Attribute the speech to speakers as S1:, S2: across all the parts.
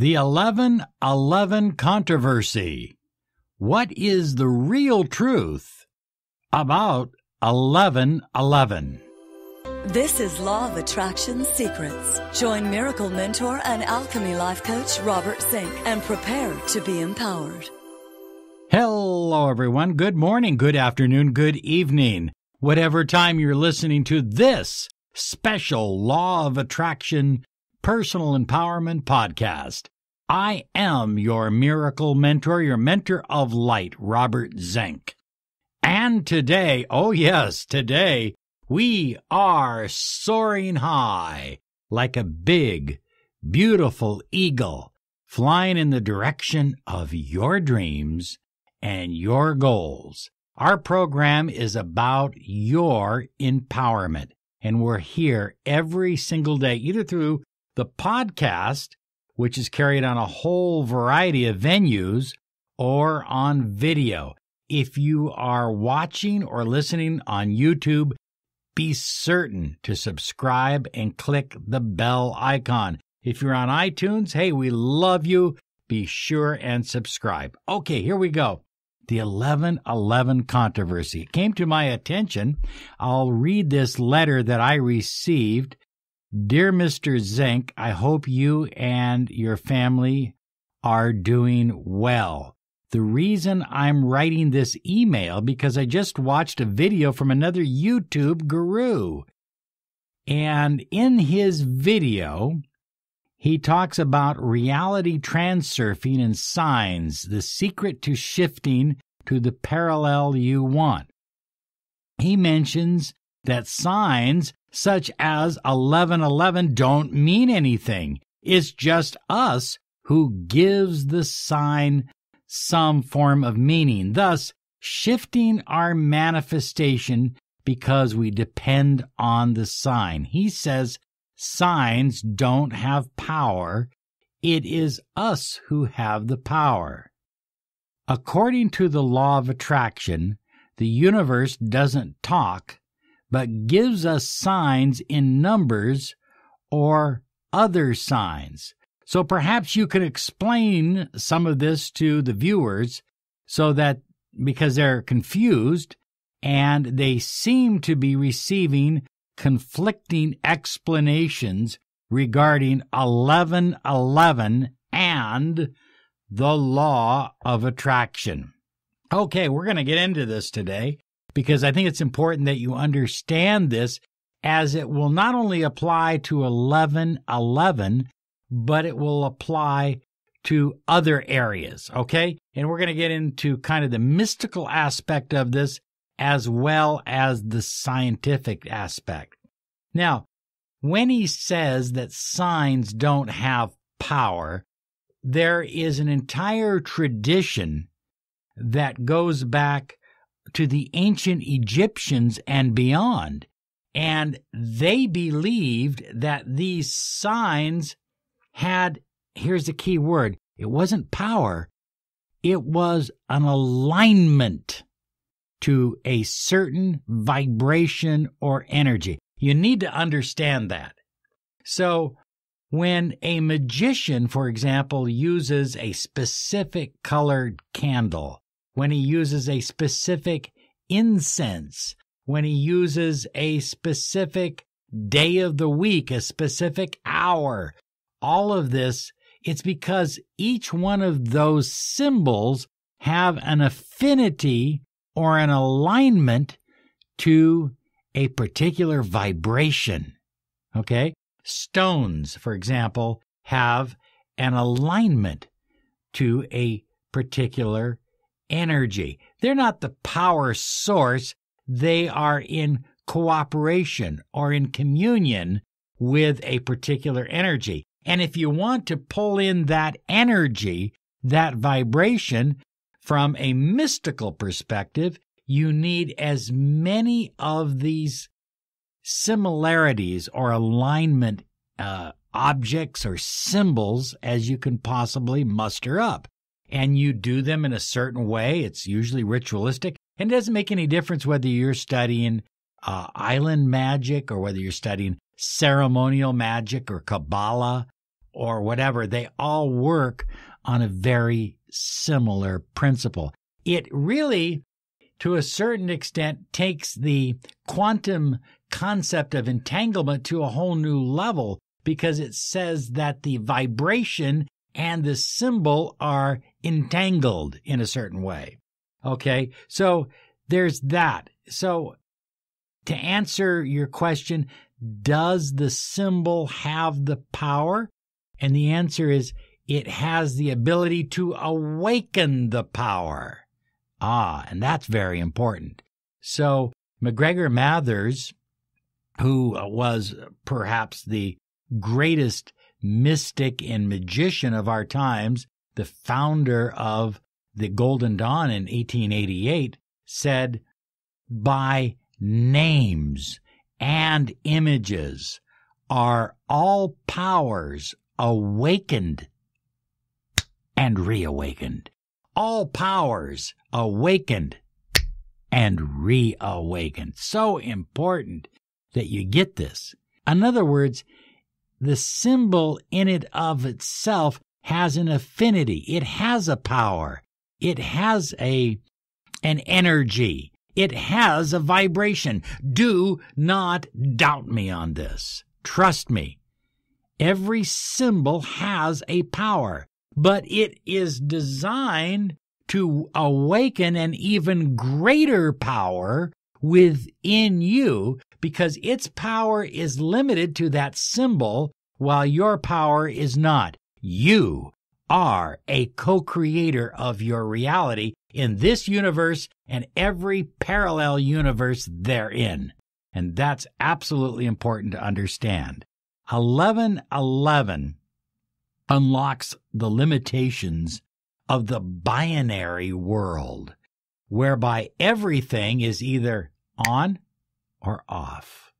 S1: The 11/11 controversy. What is the real truth about 11/11?
S2: This is Law of Attraction Secrets. Join Miracle Mentor and Alchemy Life Coach Robert Zink and prepare to be empowered.
S1: Hello, everyone. Good morning, good afternoon, good evening. Whatever time you're listening to this special Law of Attraction Personal Empowerment Podcast. I am your miracle mentor, your mentor of light, Robert Zink. And today, oh yes, today, we are soaring high like a big, beautiful eagle flying in the direction of your dreams and your goals. Our program is about your empowerment, and we're here every single day, either through the podcast, which is carried on a whole variety of venues, or on video. If you are watching or listening on YouTube, be certain to subscribe and click the bell icon. If you're on iTunes, hey, we love you. Be sure and subscribe. Okay, here we go. The 11/11 controversy. It came to my attention. I'll read this letter that I received. Dear Mr. Zink, I hope you and your family are doing well. The reason I'm writing this email because I just watched a video from another YouTube guru. And in his video, he talks about reality transurfing and signs, the secret to shifting to the parallel you want. He mentions that signs such as 11/11 don't mean anything. It's just us who gives the sign some form of meaning, thus shifting our manifestation because we depend on the sign. He says signs don't have power. It is us who have the power. According to the law of attraction, the universe doesn't talk, but gives us signs in numbers or other signs. So perhaps you could explain some of this to the viewers so that, because they're confused and they seem to be receiving conflicting explanations regarding 11/11 and the law of attraction. Okay, we're going to get into this today, because I think it's important that you understand this, as it will not only apply to 11/11, but it will apply to other areas, okay? And we're going to get into kind of the mystical aspect of this as well as the scientific aspect. Now, when he says that signs don't have power, there is an entire tradition that goes back to the ancient Egyptians and beyond. And they believed that these signs had, here's the key word, it wasn't power, it was an alignment to a certain vibration or energy. You need to understand that. So when a magician, for example, uses a specific colored candle, when he uses a specific incense, when he uses a specific day of the week, a specific hour, all of this, it's because each one of those symbols have an affinity or an alignment to a particular vibration. Okay? Stones, for example, have an alignment to a particular energy. They're not the power source. They are in cooperation or in communion with a particular energy. And if you want to pull in that energy, that vibration, from a mystical perspective, you need as many of these similarities or alignment objects or symbols as you can possibly muster up. And you do them in a certain way. It's usually ritualistic. And it doesn't make any difference whether you're studying island magic or whether you're studying ceremonial magic or Kabbalah or whatever, they all work on a very similar principle. It really, to a certain extent, takes the quantum concept of entanglement to a whole new level, because it says that the vibration and the symbol are entangled in a certain way. Okay, so there's that. So to answer your question, does the symbol have the power? And the answer is, it has the ability to awaken the power. And that's very important. So McGregor Mathers, who was perhaps the greatest mystic and magician of our times, the founder of the Golden Dawn in 1888, said, by names and images are all powers awakened and reawakened. All powers awakened and reawakened. So important that you get this. In other words, the symbol in it of itself has an affinity. It has a power. It has an energy. It has a vibration. Do not doubt me on this. Trust me. Every symbol has a power, but it is designed to awaken an even greater power within you, because its power is limited to that symbol, while your power is not. You are a co-creator of your reality in this universe and every parallel universe therein. And that's absolutely important to understand. 1111 unlocks the limitations of the binary world, whereby everything is either on or off,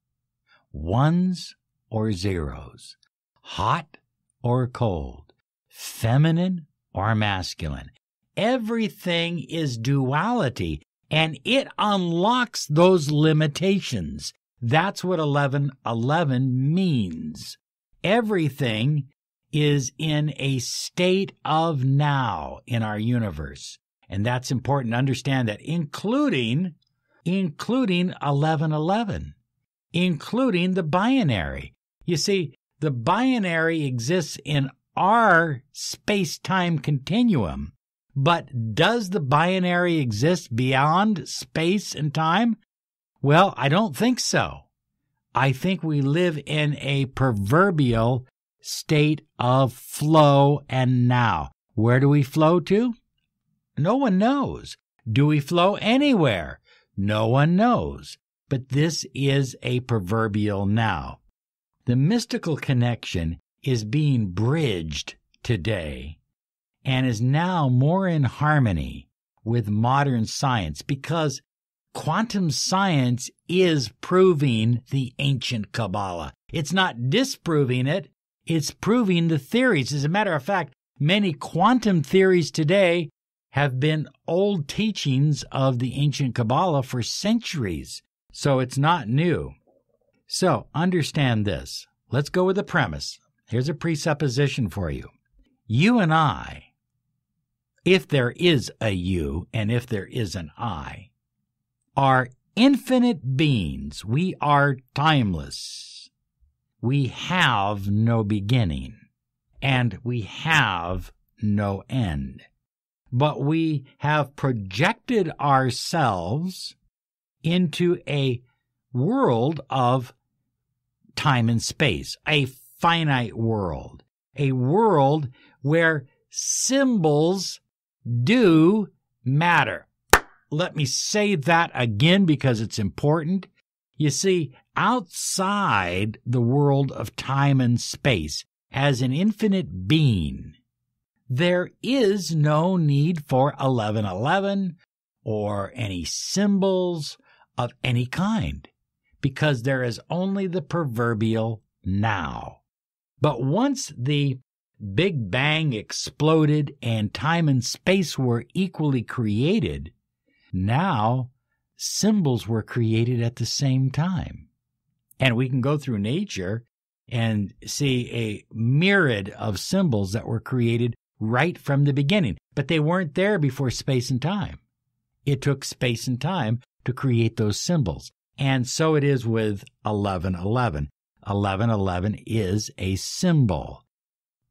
S1: ones or zeros, hot or cold, feminine or masculine. Everything is duality, and it unlocks those limitations. That's what 1111 means. Everything is in a state of now in our universe. And that's important to understand, that including 1111, including the binary. You see, the binary exists in our space-time continuum, but does the binary exist beyond space and time? Well, I don't think so. I think we live in a proverbial state of flow and now. Where do we flow to? No one knows. Do we flow anywhere? No one knows. But this is a proverbial now. The mystical connection is being bridged today and is now more in harmony with modern science, because quantum science is proving the ancient Kabbalah. It's not disproving it, it's proving the theories. As a matter of fact, many quantum theories today have been old teachings of the ancient Kabbalah for centuries, so it's not new. So understand this. Let's go with the premise. Here's a presupposition for you. You and I, if there is a you and if there is an I, are infinite beings. We are timeless. We have no beginning, and we have no end. But we have projected ourselves into a world of time and space, a finite world, a world where symbols do matter. Let me say that again because it's important. You see, outside the world of time and space, as an infinite being, there is no need for 1111 or any symbols of any kind, because there is only the proverbial now. But once the Big Bang exploded and time and space were equally created, now symbols were created at the same time. And we can go through nature and see a myriad of symbols that were created right from the beginning. But they weren't there before space and time. It took space and time to create those symbols. And so it is with 1111. 1111 is a symbol.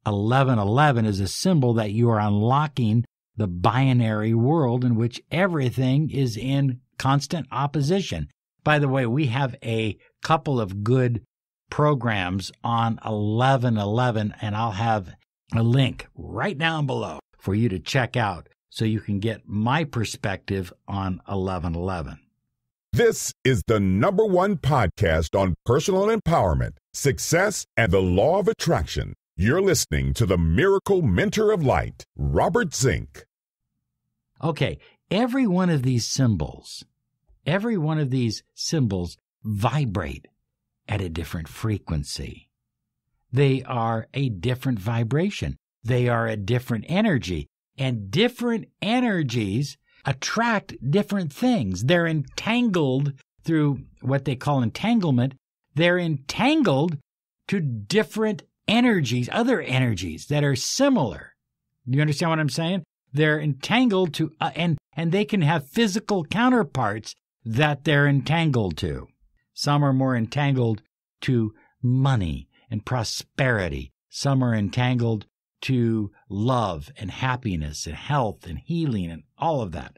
S1: 1111 is a symbol that you are unlocking the binary world in which everything is in constant opposition. By the way, we have a couple of good programs on 1111, and I'll have a link right down below for you to check out so you can get my perspective on 1111.
S3: This is the #1 podcast on personal empowerment, success, and the law of attraction. You're listening to the Miracle Mentor of Light, Robert Zink.
S1: Okay, every one of these symbols vibrate at a different frequency. They are a different vibration. They are a different energy. And different energies attract different things. They're entangled through what they call entanglement. They're entangled to different energies, other energies that are similar. Do you understand what I'm saying? They're entangled to, and they can have physical counterparts that they're entangled to. Some are more entangled to money and prosperity. Some are entangled to love and happiness and health and healing and all of that.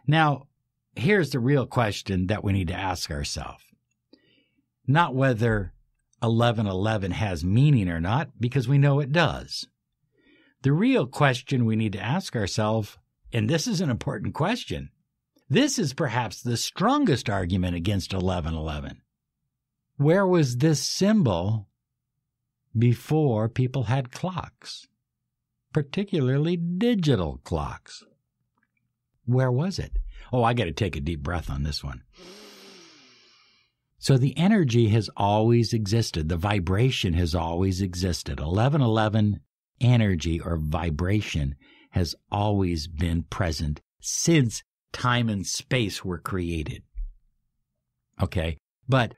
S1: Now, here's the real question that we need to ask ourselves. Not whether 1111 has meaning or not, because we know it does. The real question we need to ask ourselves, and this is an important question, this is perhaps the strongest argument against 1111. Where was this symbol before people had clocks, particularly digital clocks? Where was it? Oh, I got to take a deep breath on this one. So the energy has always existed. The vibration has always existed. 1111 energy or vibration has always been present since time and space were created. Okay, but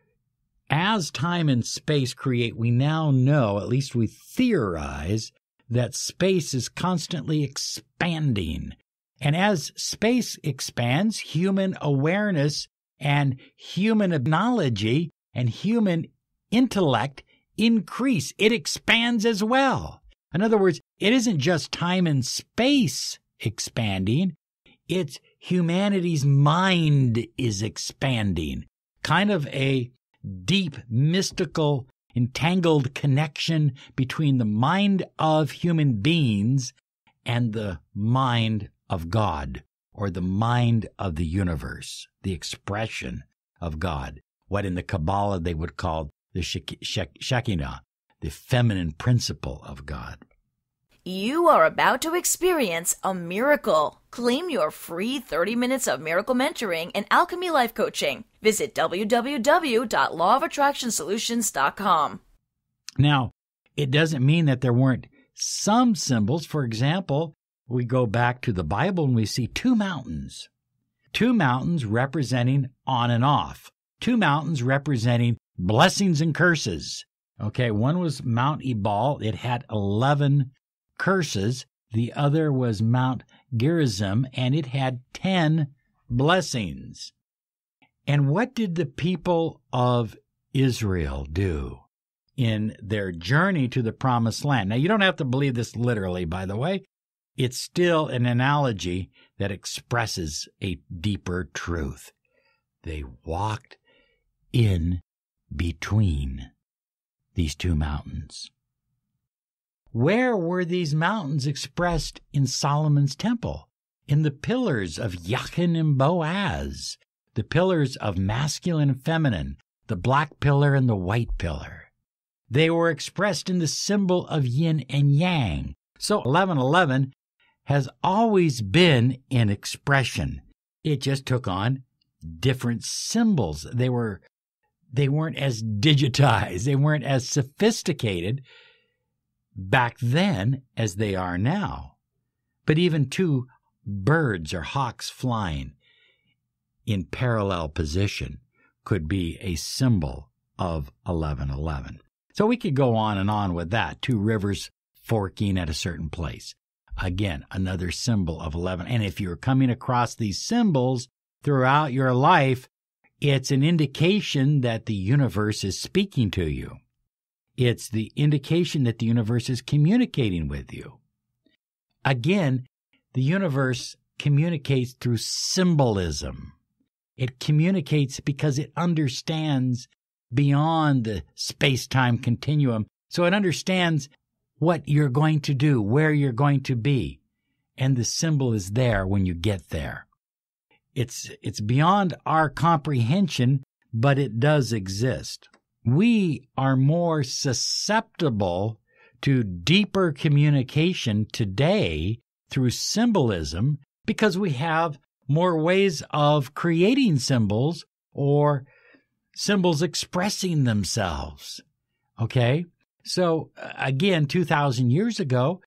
S1: as time and space create, we now know, at least we theorize, that space is constantly expanding. And as space expands, human awareness and human knowledge and human intellect increase. It expands as well. In other words, it isn't just time and space expanding, it's humanity's mind is expanding. Kind of a deep, mystical, entangled connection between the mind of human beings and the mind of God, or the mind of the universe, the expression of God, what in the Kabbalah they would call the Shekinah, the feminine principle of God.
S4: You are about to experience a miracle. Claim your free 30 minutes of miracle mentoring and Alchemy Life Coaching. Visit www.lawofattractionsolutions.com.
S1: Now, it doesn't mean that there weren't some symbols. For example, we go back to the Bible and we see two mountains representing on and off, two mountains representing blessings and curses. Okay, one was Mount Ebal. It had 11 curses. The other was Mount Gerizim, and it had 10 blessings. And what did the people of Israel do in their journey to the Promised Land? Now, you don't have to believe this literally, by the way. It's still an analogy that expresses a deeper truth. They walked in between these two mountains. Where were these mountains expressed in Solomon's temple? In the pillars of Jachin and Boaz, the pillars of masculine and feminine, the black pillar and the white pillar. They were expressed in the symbol of yin and yang. So 1111 has always been in expression. It just took on different symbols. They weren't as digitized. They weren't as sophisticated back then as they are now. But even two birds or hawks flying in parallel position could be a symbol of 1111. So we could go on and on with that. 2 rivers forking at a certain place. Again, another symbol of 11. And if you're coming across these symbols throughout your life, it's an indication that the universe is speaking to you. It's the indication that the universe is communicating with you. Again, the universe communicates through symbolism. It communicates because it understands beyond the space-time continuum. So it understands what you're going to do, where you're going to be. And the symbol is there when you get there. It's beyond our comprehension, but it does exist. We are more susceptible to deeper communication today through symbolism because we have more ways of creating symbols or symbols expressing themselves. Okay? So, again, 2,000 years ago,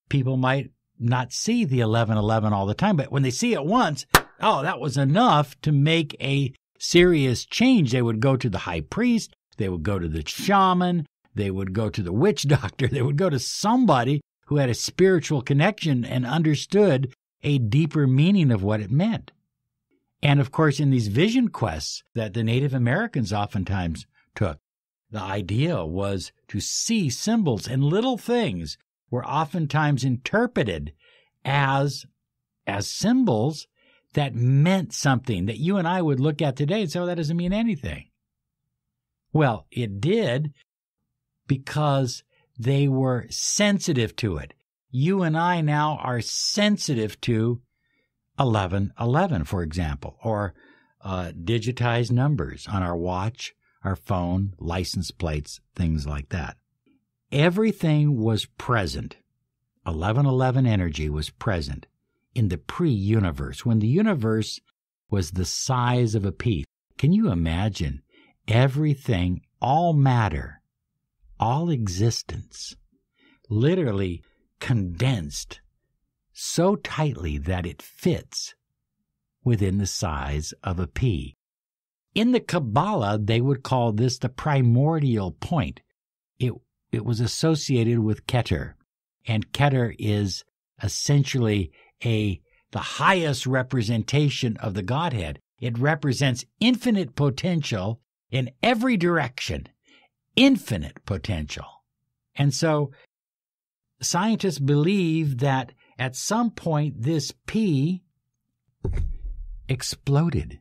S1: people might not see the 1111 all the time, but when they see it once, oh, that was enough to make a serious change. They would go to the high priest, they would go to the shaman, they would go to the witch doctor, they would go to somebody who had a spiritual connection and understood a deeper meaning of what it meant. And of course, in these vision quests that the Native Americans oftentimes took, the idea was to see symbols, and little things were oftentimes interpreted as symbols that meant something that you and I would look at today and say, oh, that doesn't mean anything. Well, it did because they were sensitive to it. You and I now are sensitive to 1111, for example, or digitized numbers on our watch, our phone, license plates, things like that. Everything was present. 1111 energy was present in the pre-universe, when the universe was the size of a pea. Can you imagine everything, all matter, all existence, literally condensed so tightly that it fits within the size of a pea? In the Kabbalah, they would call this the primordial point. It was associated with Keter, and Keter is essentially the highest representation of the Godhead. It represents infinite potential in every direction, infinite potential. And so scientists believe that at some point this pea exploded.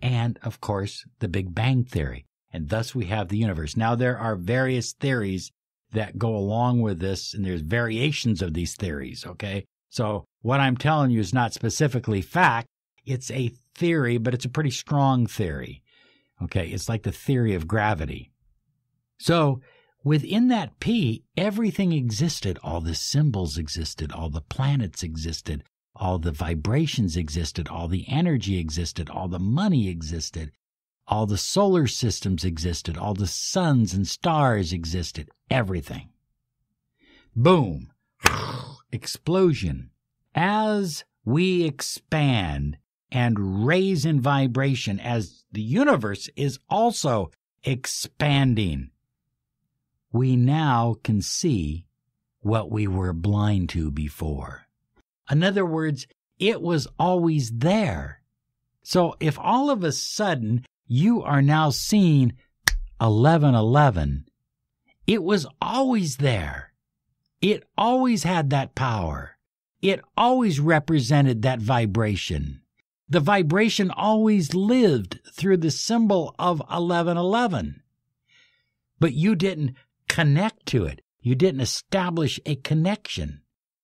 S1: And, of course, the Big Bang Theory. And thus we have the universe. Now, there are various theories that go along with this, and there's variations of these theories, okay? So what I'm telling you is not specifically fact. It's a theory, but it's a pretty strong theory, okay? It's like the theory of gravity. So within that P, everything existed. All the symbols existed. All the planets existed. All the vibrations existed. All the energy existed. All the money existed. All the solar systems existed. All the suns and stars existed. Everything. Boom. Explosion. As we expand and raise in vibration, as the universe is also expanding, we now can see what we were blind to before. In other words, it was always there. So if all of a sudden you are now seeing 1111, it was always there. It always had that power. It always represented that vibration. The vibration always lived through the symbol of 1111. But you didn't connect to it. You didn't establish a connection.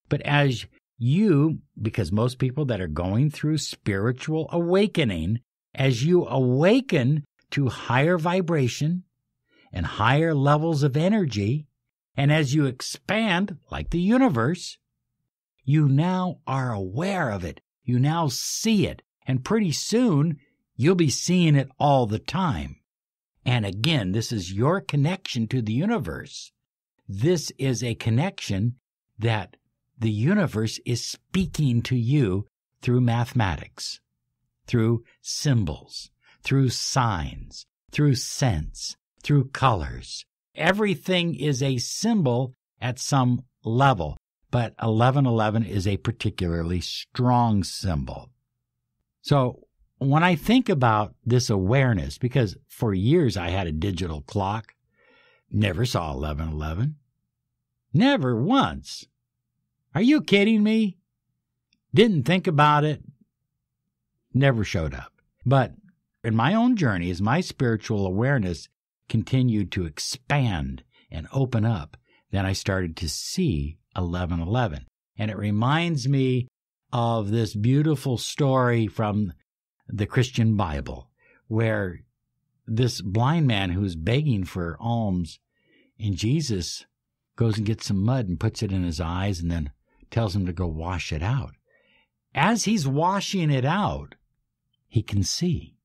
S1: But as you, because most people that are going through spiritual awakening, as you awaken to higher vibration and higher levels of energy, and as you expand, like the universe, you now are aware of it. You now see it. And pretty soon, you'll be seeing it all the time. And again, this is your connection to the universe. This is a connection that the universe is speaking to you through mathematics, through symbols, through signs, through scents, through colors. everything is a symbol at some level, but 1111 is a particularly strong symbol. So when I think about this awareness, because for years I had a digital clock, never saw 1111. Never once. Are you kidding me? Didn't think about it. Never showed up. But in my own journey, as my spiritual awareness continued to expand and open up, then I started to see 1111. And it reminds me of this beautiful story from the Christian Bible, where this blind man who's begging for alms, and Jesus goes and gets some mud and puts it in his eyes and then tells him to go wash it out. As he's washing it out, he can see.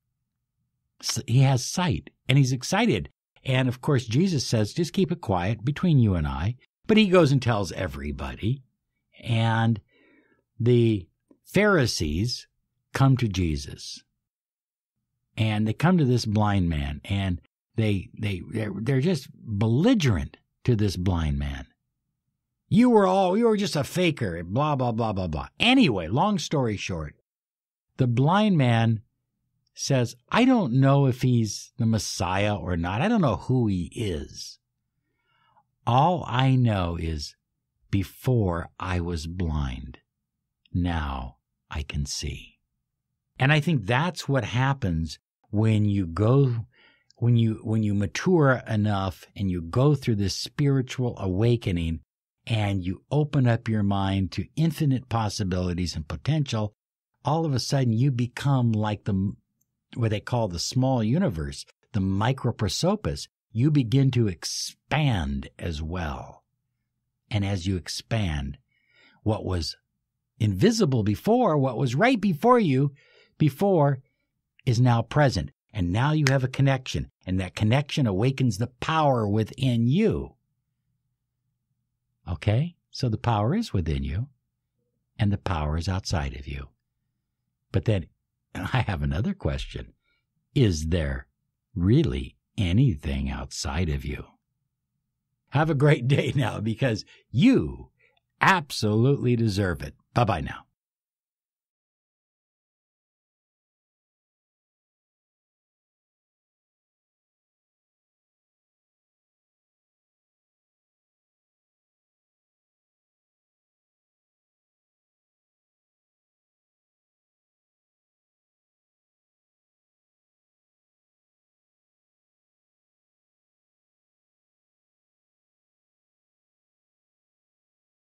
S1: He has sight, and he's excited. And, of course, Jesus says, just keep it quiet between you and I. But he goes and tells everybody. And the Pharisees come to Jesus. And they come to this blind man, and they're just belligerent to this blind man. You were just a faker, blah, blah, blah, blah, blah. Anyway, long story short, the blind man says, I don't know if he's the Messiah or not. I don't know who he is. All I know is before I was blind, now I can see. And I think that's what happens when you mature enough and you go through this spiritual awakening and you open up your mind to infinite possibilities and potential. All of a sudden you become like what they call the small universe, the microprosopis. You begin to expand as well. And as you expand, what was invisible before, what was right before you before, is now present. And now you have a connection, and that connection awakens the power within you. Okay? So the power is within you, and the power is outside of you. But then I have another question. Is there really anything outside of you? Have a great day now, because you absolutely deserve it. Bye-bye now.